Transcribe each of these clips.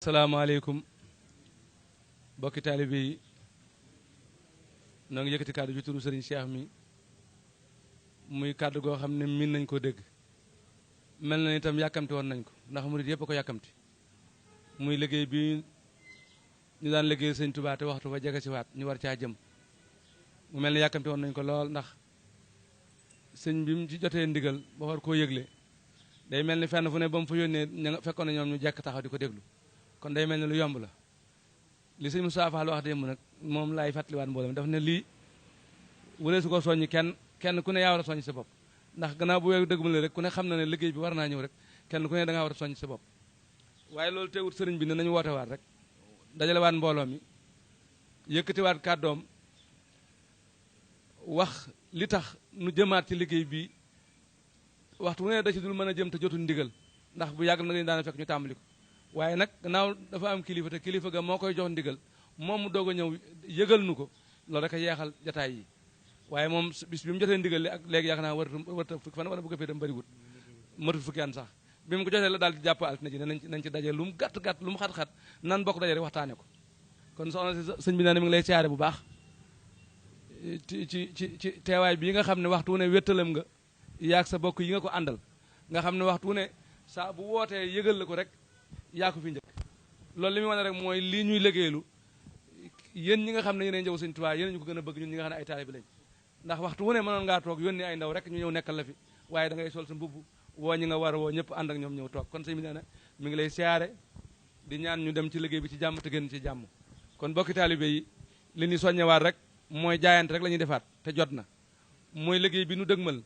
salaamaaleykum bokki taalibe yi noo ngi yëkkati kàddu ju turu sëriñ Cheikh mi muy kàddu goo xam ne miin nañ ko dégg mel na itam yàkkamti woon nañ ko ndax murid yëpp a ko yàkkamti muy liggéey bi ñu daan liggéey sëñ Tuubaa te waxtu fa jege si waat ñu war caa jëm mu mel ni yàkkamti woon nañ ko lool ndax sëñ bi mu ci jotee ndigal ba war koo yëgle day mel ni fenn fu ne ba mu fa yónnee ña fekkoon na ñoom ñu jekk taxaw di ko déglu kon day mel ni lu yomb la li sëñ Moussa Fall wax démb nag moom laay fàttaliwaat mboolem daf ne lii wala su ko soññi kenn ku ne yaa war a soññ sa bopp ndax gannaaw bu weeru dëgg ma la rek ku ne xam na ne liggéey bi war naa ñëw rek kenn ku ne da ngaa war a soññ sa bopp waaye loolu teewut sëriñ bi ne nañu woote waat rek dajale waat mbooloo mi yëkkatiwaat kàddoom wax li tax nu jëmaat ci liggéey bi waxtu wu ne da ci dul mën a jëm te jotul ndigal ndax bu yàgg na dañu daan fekk ñu tàmbali ko waaye nag gannaaw dafa am kilifa te kilifa ga moo koy jox ndigal moom mu doog a ñëw yëgal nu ko loolu rek a yeexal jataay yi waaye moom bis bi mu jotee ndigal li ak léegi yaakaar naa warta fukki fan wala bu ko fee tam bëriwut matul fukki an sax bi mu ko jotee la daal di jàpp altine ji ne nañ ci daje lu mu gàtt-gàtt lu mu xat-xat nan bokk daje rek waxtaane ko kon soxna si sëñ bi nee na mi ngi lay siyaare bu baax ci teewaay bii nga xam ne waxtu wu ne wéttalam nga yaag sa bokk yi nga ko àndal nga xam ne waxtu wu ne saa bu wootee yëgal la ko rek yaa ko fi njëkk loolu li muy wane rek mooy lii ñuy liggéeylu yéen ñi nga xam ne yéenay njëw sëñ Tuubaa yéen ñu ko gën a bëgg ñun ñi nga xam ne ay taalibe lañ ndax waxtu wu ne mënoon ngaa toog yónni ay ndaw rek ñu ñëw nekkal la fi waaye da ngay sol sa mbubb woo ñi nga war a woo ñëpp ànd ak ñoom ñëw toog kon sëñ bi nee na mi ngi lay siyaare di ñaan ñu dem ci liggéey bi ci jàmm te génn ci jàmm kon bokki taalibe yi li ñu soññewaat rek mooy jaayante rek la ñuy defaat te jot na mooy liggéey bi nu dëgmal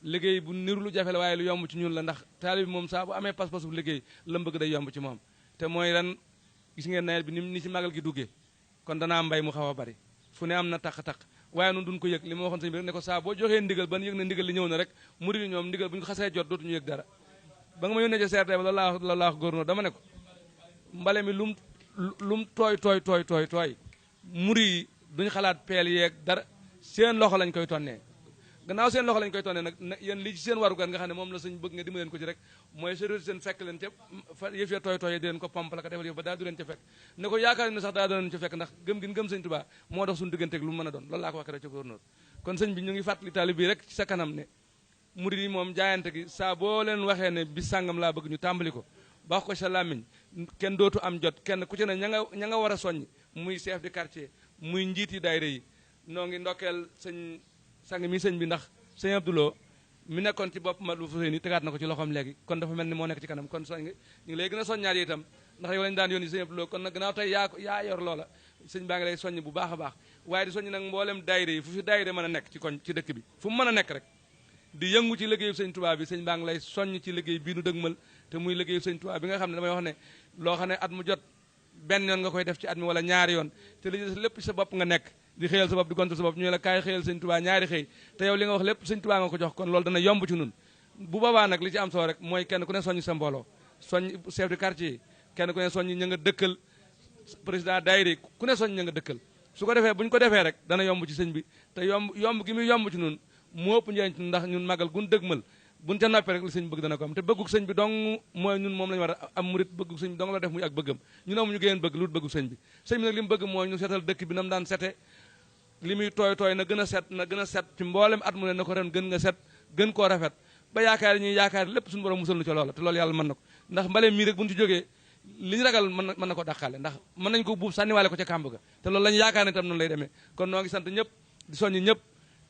liggéey bu niru lu jafe la waaye lu yomb ci ñun la ndax taalibe moom saa bu amee pas-pas bu liggéey la bëgg day yomb ci moom te mooy ren gis ngeen nawet bi ni ci magal gi duggee kon danaa mbay mu xaw a bari fu ne am na taq-taq waaye nun duñ ko yëg li ma waxoon sëñ bi rek ne ko saa boo joxee ndigal ban yëg na ndigal li ñëw na rek murid yi ñoom ndigal bu ñu ko xasee jot dootuñu yëg dara ba nga ma yónnee ci CRD ba loolu laa wax góornóor dama ne ko mbale mi lum tooy murid yi duñ xalaat peel yeeg dara seen loxo lañ koy tonnee gannaaw seen loxo lañ koy tonnee nag yéen li ci seen warugar nga xam ne moom la sëñ bëgg nga dimbali leen ko ci rek mooy sérieux seen fekk leen ca fa yëf ya tooy di leen ko pomp la ko defal yëf ba daa du leen ca fekk ne ko yaakaar ne sax daa doon leen ca fekk ndax gëm gi gëm sëñ Tuubaa moo dox suñu digganteeg lu mu mën a doon loolu laa ko wax rek ci gouverneur kon sëñ bi ñu ngi fàttali taali bii rek ci sa kanam ne murid yi moom jaayante gi saa boo leen waxee ne bis sàngam laa bëgg ñu tàmbali ko baax ko sa làmmiñ kenn dootu am jot kenn ku ci ne ña nga war a soññ muy chef de quartier muy njiiti daayira yi noo ngi ndokkeel sëñ sang mi sëñ bi ndax sëñ Abdouloo mi nekkoon ci bopp Matlaboul Fawzayni tegaat na ko ci loxoom léegi kon dafa mel ni moo nekk ci kanam kon soñ ñu ngi lay gën a soññaat yi itam ndax yow lañu daan yónni sëñ Abdouloo kon nag gannaaw tey yaa yor loola sëñ baa ngi lay soññ bu baax a baax waaye di soññ nag mboolem daayira yi fu fi daayira mën a nekk ci dëkk bi fu mu mën a nekk rek di yëngu ci liggéeyu sëñ Tuubaa bi sëñ baa ngi lay soññ ci liggéey bii nu dëgmal te muy liggéeyu sëñ Tuubaa bi nga xam ne damay wax ne loo xam ne at mu jot benn yoon nga koy def ci at mi wala ñaari yoon te li lépp sa bopp nga nekk di xëyal sa bopp di gontal sa bopp ñu la kaay xëyal sëñ Tuubaa ñaari xëy te yow li nga wax lépp sëñ Tuubaa nga ko jox kon loolu dana yomb ci nun bu boobaa nag li ci am solo rek mooy kenn ku ne soññ sa mbooloo soññ chef de quartier yi kenn ku ne soññ ña nga dëkkal président daayira yi ku ne soññ ña nga dëkkal su ko defee bu ñu ko defee rek dana yomb ci sëñ bi te yomb gi muy yomb ci nun moo ëpp njëriñ ci ndax ñun magal gun dëgmal buñ ca noppee rek li sëñ bëgg dana ko am te bëgguk sëñ bi dong mooy ñun moom la ñu war a am murit bëgguk sëñ bi dong la def muy ak bëggam ñun amuñu géneen bëgg lu bëgguk sëñ bi nag li mu bëgg mooy ñu seetal dëkk bi nam daan sete li muy tooy na gën a set ci mboolem at mu ne na ko ren gën nga set gën koo rafet ba yaakaar ñuy yaakaar lépp suñu borom musal nu ca loola te loolu yàlla mën na ko ndax mbale mii rek buñu ci jógee li ñu ragal mën na ko dàqaale ndax mën nañu ko buub sànniwaale ko ca kàmb ga te loolu la ñu yaakaar ne tam noonu lay demee kon noo ngi sant ñëpp di soññi ñëpp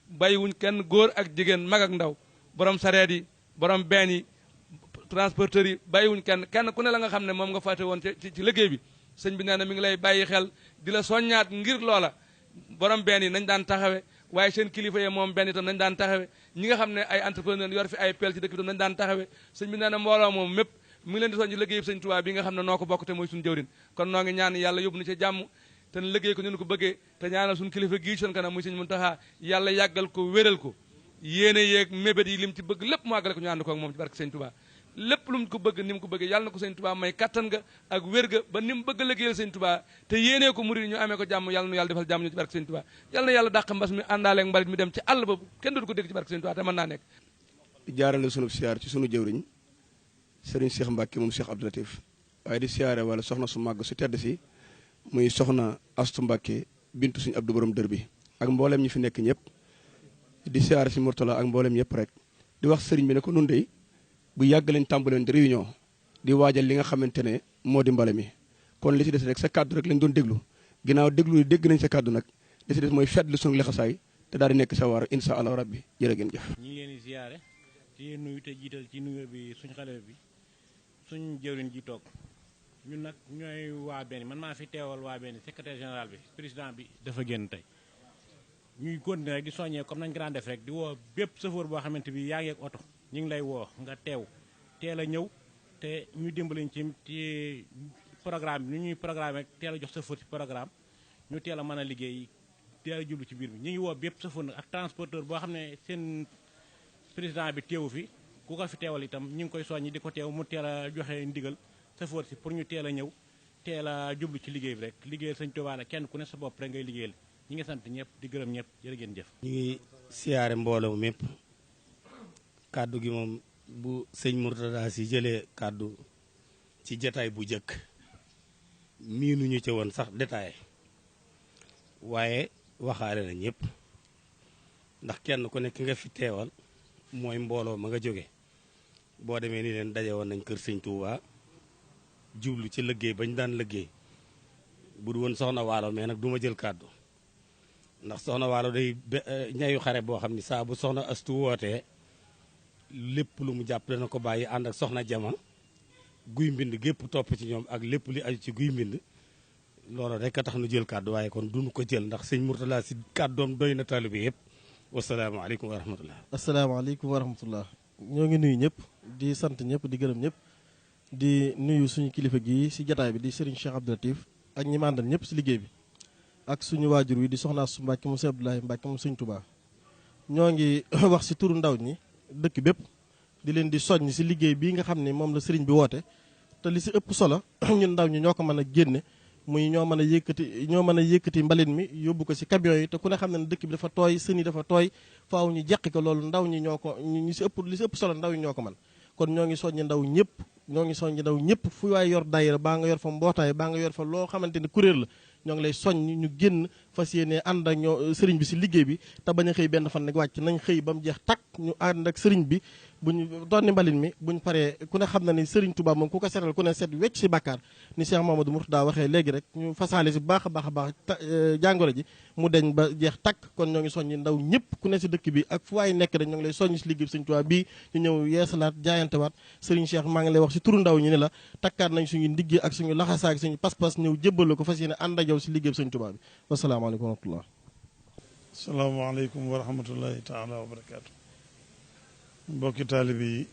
bàyyiwuñ kenn góor ak jigéen mag ak ndaw borom sareet yi borom benn yi transporteurs yi bàyyiwuñ kenn ku ne la nga xam ne moom nga fàtte woon ci liggéey bi sëñ bi nee na mi ngi lay bàyyi xel di la soññaat ngir loola borom benn yi nañ daan taxawe waaye seen kilifa yi moom benn itam nañ daan taxawe ñi nga xam ne ay entrepreneur yor fi ay pelle ci dëkk bi tam nañ daan taxawe sëñ bi nee na mbooloo moom mépp mi ngi leen di soññ liggéey sëñ Tuubaa bi nga xam ne noo ko bokk te mooy suñu jëwrin kon noo ngi ñaan yàlla yóbbu na ci jàmm te liggéey ko ñu ko bëggee te ñaanal suñu kilifa gii seen kanam muy sëñ Muntaxa yàlla yàggal ko wéral ko yéene yeeg mébét yi lim ci bëgg lépp mu àggale ko ñu ànd ko ak moom ci barke sëñ Tuubaa lépp lu mu ko bëgg ni mu ko bëggee yàlla na ko sëñ Tuubaa may kattan nga ak wér ga ba ni mu bëgg liggéeyal sëñ Tuubaa te yéenee ko murid ñu amee ko jàmm yàlla nu yàlla defal jàmm ñu ci barke sëñ Tuubaa yàlla na yàlla dàq mbas mi àndaaleeg mbalit mi dem ci àll ba kenn dootu ko dégg ci barke sëñ Tuubaa te mën naa nekk jaarale sunu siyaar ci sunu jëwriñ sëriñ Cheikh Mbacke moom Cheikh Abdou Latif waaye di siyaare wala soxna su màgg su tedd si muy soxna Astu Mbàkke bintu suñu Abdou borom dër bi ak mboolem ñi fi nekk ñëpp di siyaare si Mourtala ak mboolem ñëpp rek di wax sëriñ bi ne ko nun dey bu yàgg lañ tàmbaleen di réunion di waajal li nga xamante ne moo di mbale mi kon li si des rek sa kàddu rek lañ doon déglu ginnaaw dégg nañ sa kàddu nag li si des mooy fetlu suñu lexasaay te daal di nekk sa war insha allah rabbi jërë ngeen jëf. ñi ngi leen di ziyaare ci nuyu te jiital ci nuyu bi suñu xale bi suñ jëwriñ ji toog ñun nag ñooy waa benn man maa fi teewal waa benn secrétaire général bi président bi dafa génn tey ñuy continuer rek di soññee comme nañ ko daan def rek di woo bépp chauffeur boo xamante bi yaa ngi ak oto ñu ngi lay woo nga teew teel a ñëw te ñu dimbaliñ ci programme bi ni ñuy programme rek teel a jox chauffeur ci programme ñu teel a mën a liggéey teel a jublu ci biir bi ñu ngi woo bépp chauffeur nag ak transporteur boo xam ne seen président bi teewu fi ku ko fi teewal itam ñu ngi koy soññi di ko teew mu teel a joxe ndigal chauffeur si pour ñu teel a ñëw teel a jublu ci liggéey bi rek liggéeyal Sëñ Tuubaa kenn ku ne sa bopp rek ngay liggéeyal ñi ngi sant ñëpp di gërëm ñëpp jërë ngeen jëf. ñu ngi siyaare mbooloo mépp kàddu gi moom bu sëñ Mourtada si jëlee kàddu ci jataay bu jëkk miinuñu ci woon sax détail waaye waxaale na ñëpp ndax kenn ku nekk nga fi teewal mooy mbooloo ma nga jóge boo demee ni leen daje woon nañ kër sëñ Touba jublu ci liggéey bañ daan liggéey bu du woon soxna waalo mais nag du ma jël kàddu ndax soxna waalo day ñayu xare boo xam ni saa bu soxna astu wootee lépp lu mu jàpp dana ko bàyyi ànd ak soxna jama guy mbind gépp topp ci ñoom ak lépp li aju ci guy mbind loolu rek a tax nu jël kàddu waaye kon duñu ko jël ndax sëñ Mourtala si kàddoom doy na taalibe yëpp wasalaamaaleykum wa rahmatullah. asalaamaaleykum wa rahmatullah ñoo ngi nuyu ñëpp di sant ñëpp di gërëm ñëpp di nuyu suñu kilifa gi si jataay bi di Serigne Cheikh Abdou Latif ak ñi ma àndal ñëpp si liggéey bi ak suñu waajur wi di soxna su Mbàkke mu Sëñ Abdoulaye Mbàkke mu Sëñ Touba ñoo ngi wax si turu ndaw ñi dëkk bépp di leen di soññ si liggéey bii nga xam ne moom la sëriñ bi woote te li si ëpp solo ñun ndaw ñi ñoo ko mën a génne muy ñoo mën a yëkkati mbalit mi yóbbu ko si camion yi te ku ne xam ne dëkk bi dafa tooy sën yi dafa tooy faaw ñu jeqi ko loolu ndaw ñi ñoo ko ñu si ëpp li si ëpp solo ndaw ñi ñoo ko mën kon ñoo ngi soññi ndaw ñëpp fu waay yor daayira baa nga yor fa mbootaay baa nga yor fa loo xamante ne kuréel la ñoo ngi lay soññ ñu génn fas yéene ànd ak ñoo sëriñ bi si liggéey bi te bañ a xëy benn fan nag wàcc nañ xëy ba mu jeex takk ñu ànd ak sëriñ bi buñu doonni mbalit mi buñ paree ku ne xam na ni sëriñ Touba moom ku ko seetal ku ne seet wecc si bàkkaar ni Cheikh Mamadou Mourtada waxee léegi rek ñu fasaale si baax a baax jàngoro ji mu deñ ba jeex takk kon ñoo ngi soññi ndaw ñëpp ku ne si dëkk bi ak fu waay nekk rek ñoo ngi lay soññ si liggéey bi sëriñ Touba bii ñu ñëw yeesalaat jaayantewaat sëriñ Cheikh maa ngi lay wax si turu ndaw ñi ne la takkaat nañ suñu ndigg ak suñu laxasaak ak suñu pas-pas ñëw jébbal ko fas yéene ànd ak yow si liggéey bi sëriñ Touba bi wasalaamaaleykum wa rahmatullah. asalaamaaleykum wa rahmatullahi taala wa barakaatu. mbokki taalibe yi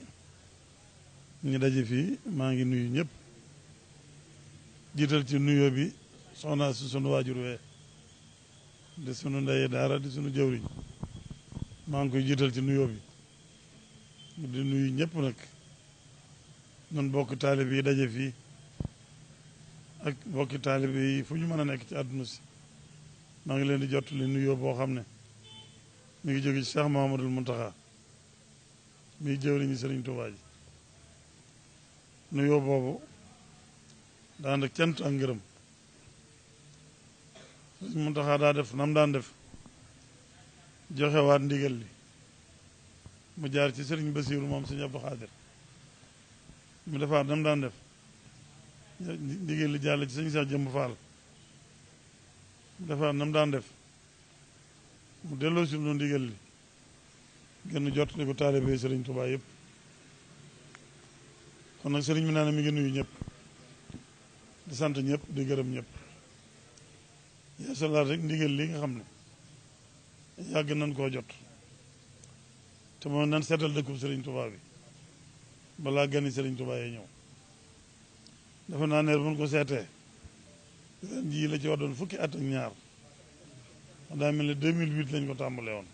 ñu daje fii maa ngi nuyu ñëpp jiital ci nuyoo bi soxna si sunu waajur wee di sunu ndey daara di sunu jëwriñ maa ngi koy jiital ci nuyoo bi di nuyu ñëpp nag nun bokki taalibe yi daje fii ak bokki taalibe yi fu ñu mën a nekk ci àdduna si maa ngi leen di jottali nuyoo boo xam ne mi ngi jóge ci Cheikh Mahamadul Muntaxa mi jëwriñu Sëriñ Tuubaa ji nuyoo boobu daan ak cant ak ngërëm Sëriñ Muntaxa daa def nam daan def joxewaat ndigal li mu jaar ci Sëriñ Basiiru moom Sëriñ Abdu Xaadir mu defaat nam daan def ndigal li jàll ci Sëriñ Seex Jëmb Faal mu defaat nam daan def mu delloo si lu ndigal li gën jot li ko taalibe Sëriñ Tuubaa yëpp kon nag sëriñ bi naa ne mi ngi nuyu ñëpp di sant ñëpp di gërëm ñëpp yeesalaat rek ndigal li nga xam ne yàgg nañ koo jot te moom nan seetal dëkkub Sëriñ Tuubaa bi balaa gani Sëriñ Tuubaa yi ñëw dafa naa ne buñ ko seetee ren jii la ci war doon fukki at ak ñaar daa mel ne 2008 lañ ko tàmbale woon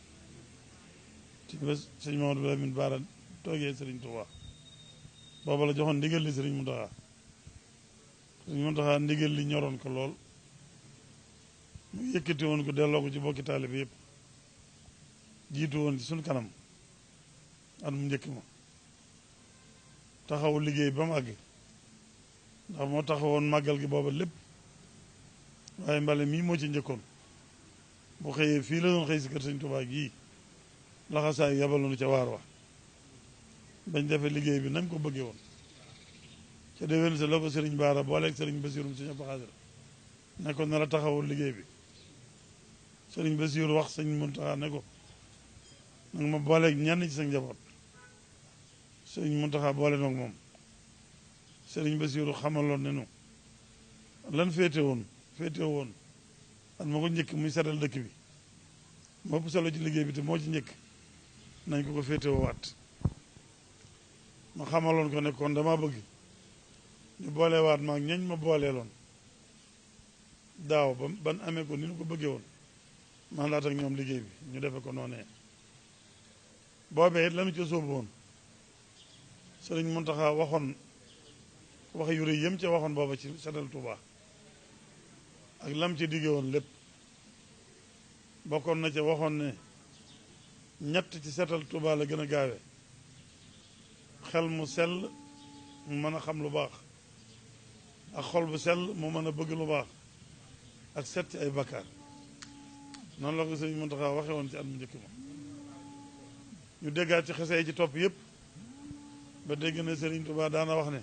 ci bés sëñ Mamadou Lamine Bara toogee Sëriñ Tuubaa booba la joxoon ndigal li Sëriñ Muntaxa ndigal li ñoroon ko lool mu yëkkati woon ko delloo ko ci bokki taalibe yëpp jiitu woon ci suñu kanam at mu njëkk ma taxaw liggéey ba mu àgg ndax moo taxawoon màggal gi booba lépp waaye mbale mii moo ci njëkkoon bu xëyee fii la doon xëy si kër sëñ Tuubaa gii laxasaay yabaloonu ca waar wa bañ defee liggéey bi nañ ko bëggee woon ca déwén sa la ko sëriñ Baara booleeg sëriñ Basiirum sëñ Abdu Xaadir ne ko na la taxawul liggéey bi sëriñ Basiiru wax sëñ Muntaxa ne ko nag ma booleeg ñenn ci sa njaboot sëriñ Muntaxa boole noog moom sëriñ Basiiru xamaloon ne nu lan féete woon at ma ko njëkk muy setal dëkk bi moo ëpp solo ci liggéey bi te moo ci njëkk nañ ko féetewoo waat ma xamaloon ko ne kon dama bëgg ñu boolewaat maag ñañ ma booleeloon daaw ban amee ko ni ñu ko bëggee woon mandaat ak ñoom liggéey bi ñu defe ko noonee boobee it lanu ca sóobu woon sëriñ Muntaxa waxoon wax yu rëy yëm ca waxoon booba ci setal Tuuba ak lam ci digge woon lépp bokkoon na ca waxoon ne ñett ci setal Tuuba la gën a gaawe xel mu sell mu mën a xam lu baax ak xol bu sell mu mën a bëgg lu baax ak set ci ay bakkaar noonu la ko sëriñ Muntaxa waxe woon ci at mu njëkk ma ñu déggaat ci xese yi ci topp yëpp ba dégg ne sëriñ Tuuba daana wax ne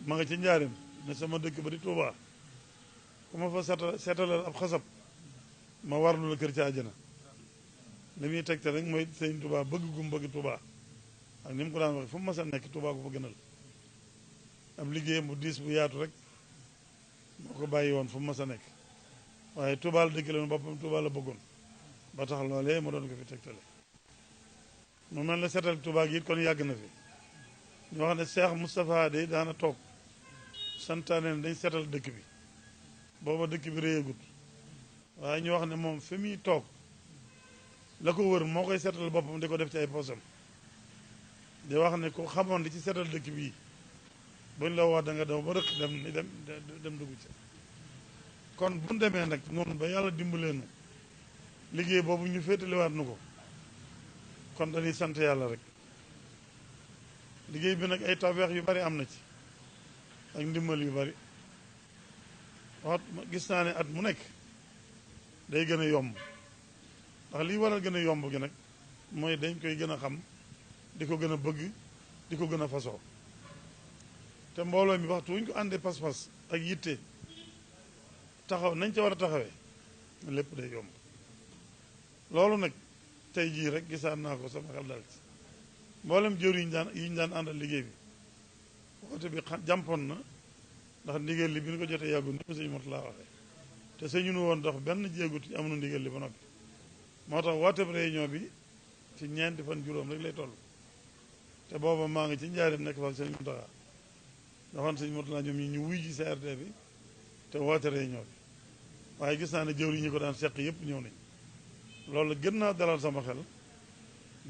ma nga ci njaarim ne sama dëkk ba di Tuuba ku ma fa seetalal ab xasab ma warlu la kër ci àjjana li muy tegte rek mooy sëriñ Tuuba bëgg gum bëgg Tuuba ak ni mu ko daan waxe fu mu mas a nekk Tuuba ko fa gënal am liggéeyam bu diis bu yaatu rek moo ko bàyyi woon fu mu mas a nekk waaye Tuuba la dëkk leen boppam Tuuba la bëggoon ba tax loolee ma doon ko fi tegtale mu mel ne seetal Tuuba gi it kon yàgg na fi ñu wax ne Cheikh Moustapha de daana toog santaane dañ seetal dëkk bi booba dëkk bi réyagut waaye ñu wax ne moom fi muy toog la ko wër moo koy seetal boppam di ko def ci ay posam di wax ne ku xamoon di ci seetal dëkk bii buñ la wax da nga daw ba rëkk dem dugg ci kon bu ñu demee nag noonu ba yàlla dimbaleenu liggéey boobu ñu féetaliwaat nu ko kon dañuy sant yàlla rek liggéey bi nag ay tawfeex yu bari am na ci ak ndimbal yu bari wax gis naa ne at mu nekk day gën a yomb ndax liy waral gën a yomb gi nag mooy dañ koy gën a xam di ko gën a bëgg di ko gën a fasoo te mbooloo mi waxtu wuñ ko àndee pas-pas ak yitte taxaw nañ ca war a taxawee lépp day yomb loolu nag tey jii rek gisaan naa ko sama xel dal ci mboolem jër yi ñu daan àndal liggéey bi woote bi jàmpoon na ndax ndigal li bi ñu ko jotee yàggul ni ko sëñ Murtala waxee te sëñu nu woon dox benn jéegut am nu ndigal li ba noppi moo tax woote bi réunion bi ci ñeenti fan juróom rek lay toll te booba maa ngi ci njaarim nekk fa sëñ Muntaxa daxoon sëñ Murtala ñoom ñi ñu wuy ji CRD bi te woote réunion bi waaye gis naa ne jëwri ñi ko daan seq yëpp ñëw nañ loolu gën naa dalal sama xel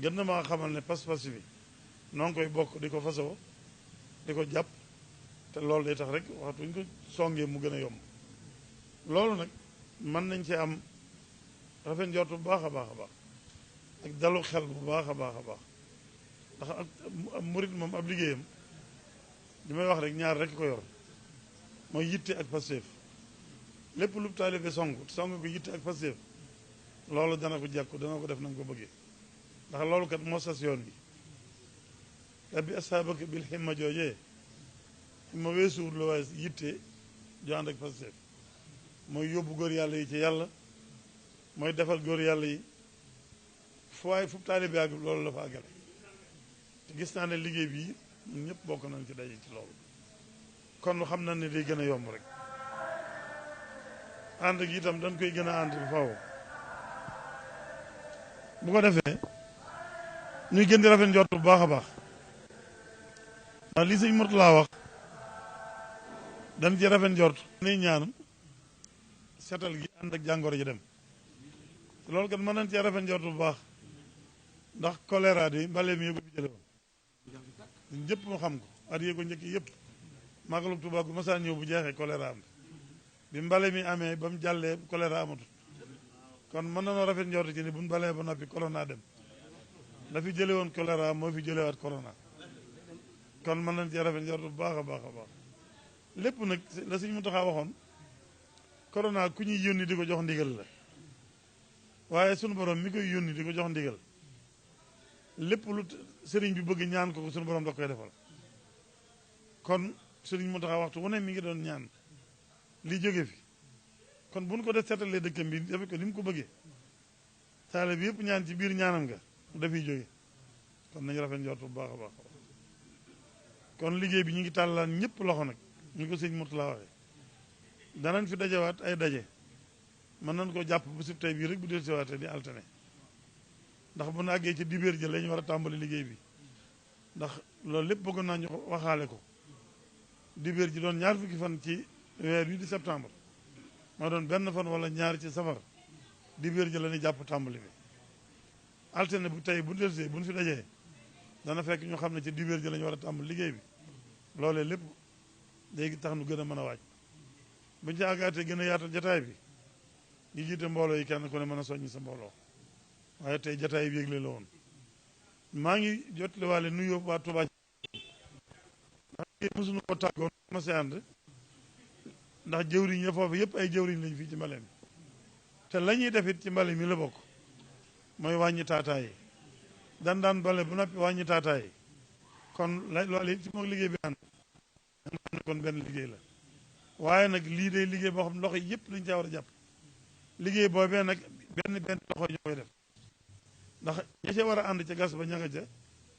gën na maa xamal ne pas-pas bi noo ngi koy bokk di ko fasoo di ko jàpp te loolu day tax rek waxtu ñu ko songee mu gën a yomb loolu nag mën nañ ci am rafet njort bu baax a baax a baax ak dalu xel bu baax a baax a baax ndax ak murit moom ab liggéeyam li may wax rek ñaar rek ko yor mooy yitte ak pasteef lépp lu taalibe song ko yitte ak pasteef loolu dana ko jàkku dana ko def na nga ko bëggee ndax loolu kat moo sas yoon bi rabbi asaabaka bil himma joojee himma weesuwul la waaye yitte ju ànd ak pasteef mooy yóbbu góor yàlla yi ci yàlla mooy defal góor yàlla yi fu waaye fu taalibe àgg loolu la fa àggale te gis naa ne liggéey bii ñun ñëpp bokk nañ ci daje ci loolu kon xam na ne day gën a yomb rek ànd gi itam dañ koy gën a ànd bi faaw bu ko defee ñuy gën di rafet njort bu baax a baax ndax lii sëñ Murtala wax dañ ci rafet njort nay ñaan setal gi ànd ak jàngoro ji dem loolu kat mën nañ cee rafet njort bu baax ndax choléra di mbale mi ko fi jële woon ñun ñëpp mu xam ko at yee ko njëkk yëpp màggalu Tuubaa gu masaan ñëw bu jeexee choléra am bi mbale mi amee ba mu jàllee choléra amatul kon mën na noo rafet njort ci ni buñ balee ba noppi corona dem la fi jële woon choléra moo fi jëlewaat corona kon mën nañ cee rafet njort bu baax a baax a baax lépp nag la Sëñ Muntaxa waxoon corona ku ñuy yónni di ko jox ndigal la waaye sunu borom mi koy yónni di ko jox ndigal lépp lu sëriñ bi bëgg ñaan ko sunu borom da koy defal kon sëriñ Muntaxa waxtu wu ne mi ngi doon ñaan li jóge fi kon bu ñu ko def seetalee dëkkam bi defe ko ni mu ko bëggee taale bi yëpp ñaan ci biir ñaanam nga dafiy jóge kon nañu rafet njort bu baax a baax kon liggéey bi ñu ngi tàllaan ñëpp loxo nag ñu ko sëñ Murtala waxee danañ fi dajewaat ay daje mën nañ ko jàpp bu sib tey bii rek bu del siwaatee di altine ndax bu na àggee ci dibéer ji lañu war a tàmbali liggéey bi ndax loolu lépp bëggoon naa ñu waxaale ko dibéer ji doon ñaar fukki fan ci weer wi di septembre moo doon benn fan wala ñaar ci safar dibéer ji la ñuy jàpp tàmbali bi altine bu tey bu delsee bu ñu fi dajee dana fekk ñu xam ne ci dibéer ji la ñu war a tàmbali liggéey bi loolee lépp léegi tax nu gën a mën a waaj buñu ci àggaatee gën a yaatal jataay bi ñu jiite mbooloo yi kenn ku ne mën a soññi sa mbooloo waaye tey jataay bi yégle la woon maa ngi jotle waale nuyoo waa Touba ndax mosuñu ko tàggoon ma si ànd ndax jëwriñ ya foofu yëpp ay jëwriñ lañ fii ci mbale mi te la ñuy def it ci mbale mi la bokk mooy wàññi taataay yi daan bale bu noppi wàññi taataay yi kon loolu it ci moom liggéey bi ànd nga xam ne kon benn liggéey la waaye nag lii day liggéey boo xam ne loxo yëpp dañu caa war a jàpp liggéey boobee nag benn loxo ñoo koy def ndax ña ca war a ànd ca gas ba ña nga ca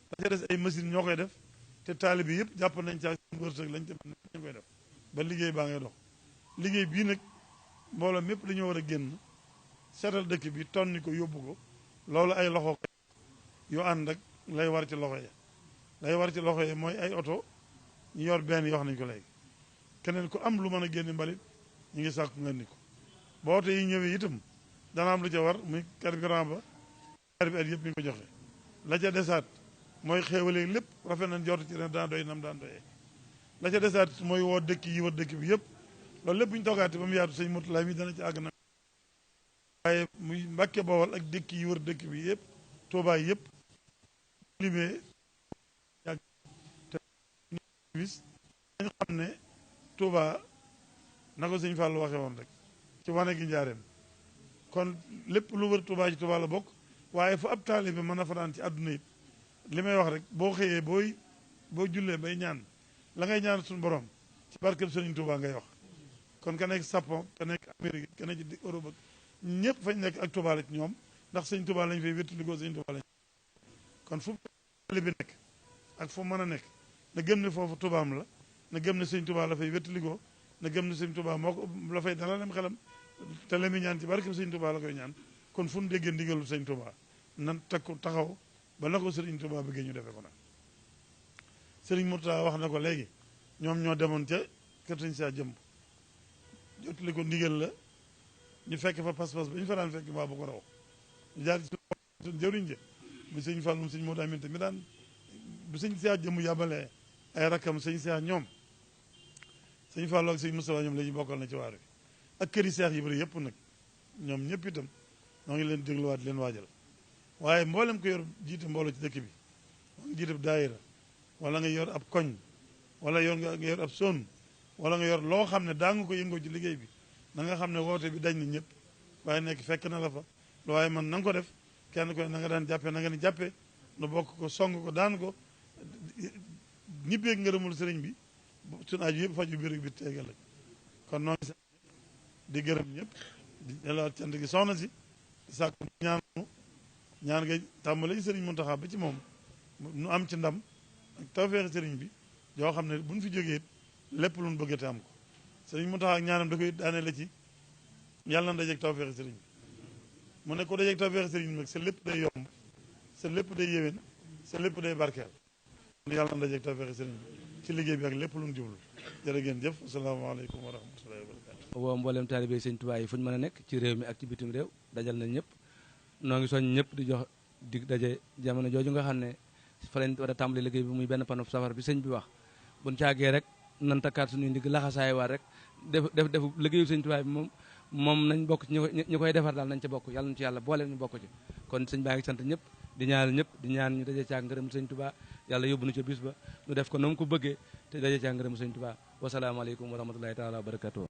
da ca des ay machine ñoo koy def te taali bi yëpp jàpp nañ ca seen wërsëg lañ ca ñu koy def ba liggéey baa ngay dox liggéey bii nag mbooloo mépp dañoo war a génn seetal dëkk bi tonni ko yóbbu ko loolu ay loxo ko yu ànd ak lay war ci loxo ya lay war ci loxo ya mooy ay oto ñu yor benn yoo wax nañ ko léegi keneen ku am lu mën a génne mbalit ñu ngi sàkku nga ni ko boo oto yi ñëwee itam dana am lu ca war muy carburant ba bi at yëpp mi ngi ko joxe la ca desaat mooy xéewale lépp rafet nañ jort ci ren daan doy nam daan doyee la ca desaat mooy woo dëkk yi war dëkk bi yëpp loolu lépp bu ñu toogaate ba mu yaatu sëñ Murtala mi dana ci àgg na waaye muy Mbàkke Bawol ak dëkk yi wër dëkk bi yëpp Tuubaa yëpp limee yàgg te bis dañ xam ne Tuubaa na ko sëñ Fàllu waxe woon rek ci wane gi njaareem kon lépp lu wër Tuubaa ci Tuubaa la bokk waaye fu ab taalibe mën a fanaan ci àdduna it li may wax rek boo xëyee boo jullee bay ñaan la ngay ñaan suñu borom ci barkeb Sëriñ Tuubaa ngay wax kon ka nekk Japon ka nekk Amérique ka nekk ci Europe ak ñëpp fañ nekk ak Tuubaa la ci ñoom ndax Sëriñ Tuubaa lañ fay wéttalikoo Sëriñ Tuubaa lañ kon fu taalibe bi nekk ak fu mën a nekk na gëm ne foofu Tuubaam la na gëm ne Sëriñ Tuubaa la fay wéttalikoo na gëm ne Sëriñ Tuubaa moo ko la fay dana dem xelam te la muy ñaan ci barkeb Sëriñ Tuubaa la koy ñaan kon fu nu déggee ndigalu Sëriñ Tuubaa nan takku taxaw ba na ko Sëriñ Tuubaa bëggee ñu defee ko nag Sëriñ Murtala wax na ko léegi ñoom ñoo demoon ca kër Sëriñ Saa Jëmb jotali ko ndigal la ñu fekk fa pas-pas ba ñu fa daan fekk mbaa bu ko raw ñu jaar ci suñu jëwriñ ja bu sëñ Fallum sëñ Modou Aminta mi daan bu sëñ Saa Jëmb yàbbalee ay rakkam sëñ Saa ñoom sëñ Fallu ak sëñ Moustapha ñoom la ñu bokkal na ci waar wi ak këri seex yi bëri yëpp nag ñoom ñëpp itam noo ngi leen dégluwaat leen waajal waaye mboolem ko yor jiite mbooloo ci dëkk bi moo ngi jiite daayira wala nga yor ab koñ wala nga yor ab son wala nga yor loo xam ne daa nga ko yëngoo ci liggéey bi na nga xam ne woote bi dañ na ñëpp waaye nekk fekk na la fa lu waaye man na nga ko def kenn ko na nga daan jàppee na nga ni jàppee nu bokk ko song ko daan ko ñibbeeg ngërëmul sëriñ bi suñu aju yëpp faju biir bi teegal la kon noo ngi di gërëm ñëpp di delaat cant gi soxna si di sàkku ñaan nga tàmbale sëriñ Muntaxa ba ci moom nu am ci ndam ak tawfeexi sëriñ bi yoo xam ne buñ fi jógee lépp lu ñu bëgg te am ko sëriñ Muntaxa ak ñaanam da koy daane la ci yàlla na dajeeg tawfeexi sëriñ bi mu ne ko dajeeg tawfeexi sëriñ bi nag sa lépp day yomb sa lépp day yéwén sa lépp day barkeel yàlla na dajeeg tawfeexi sëriñ bi ci liggéey bi ak lépp lu ñu jublu jërë ngeen jëf asalaamaaleykum wa rahmatullahi wa barakatu woo mboolem taalibe sëñ Tuubaa yi fu ñu mën a nekk ci réew mi ak ci bitim réew dajal nañ ñëpp noo ngi soñ ñëpp di jox dig daje jamono jooju nga xam ne fa lañ war a tàmbali liggéey bi muy benn panof safar bi sëñ bi wax buñ caagee rek nan takkaat suñuy ndig laxasaay waat rek def liggéeyu sëñ Tuubaa bi moom nañ bokk ci ñu koy defar daal nañ ca bokk yàlla nañ ci yàlla boole ñu bokk ci kon sëñ baa ngi sant ñëpp di ñaanal ñëpp di ñaan ñu daje caag ngërëm sëñ Tuubaa yàlla yóbbu nu ca bis ba ñu def ko na mu ko bëggee te daje caag ngërëm sëñ Tuubaa wasalaamaaleykum wa rahmatullahi taala wa barakatuh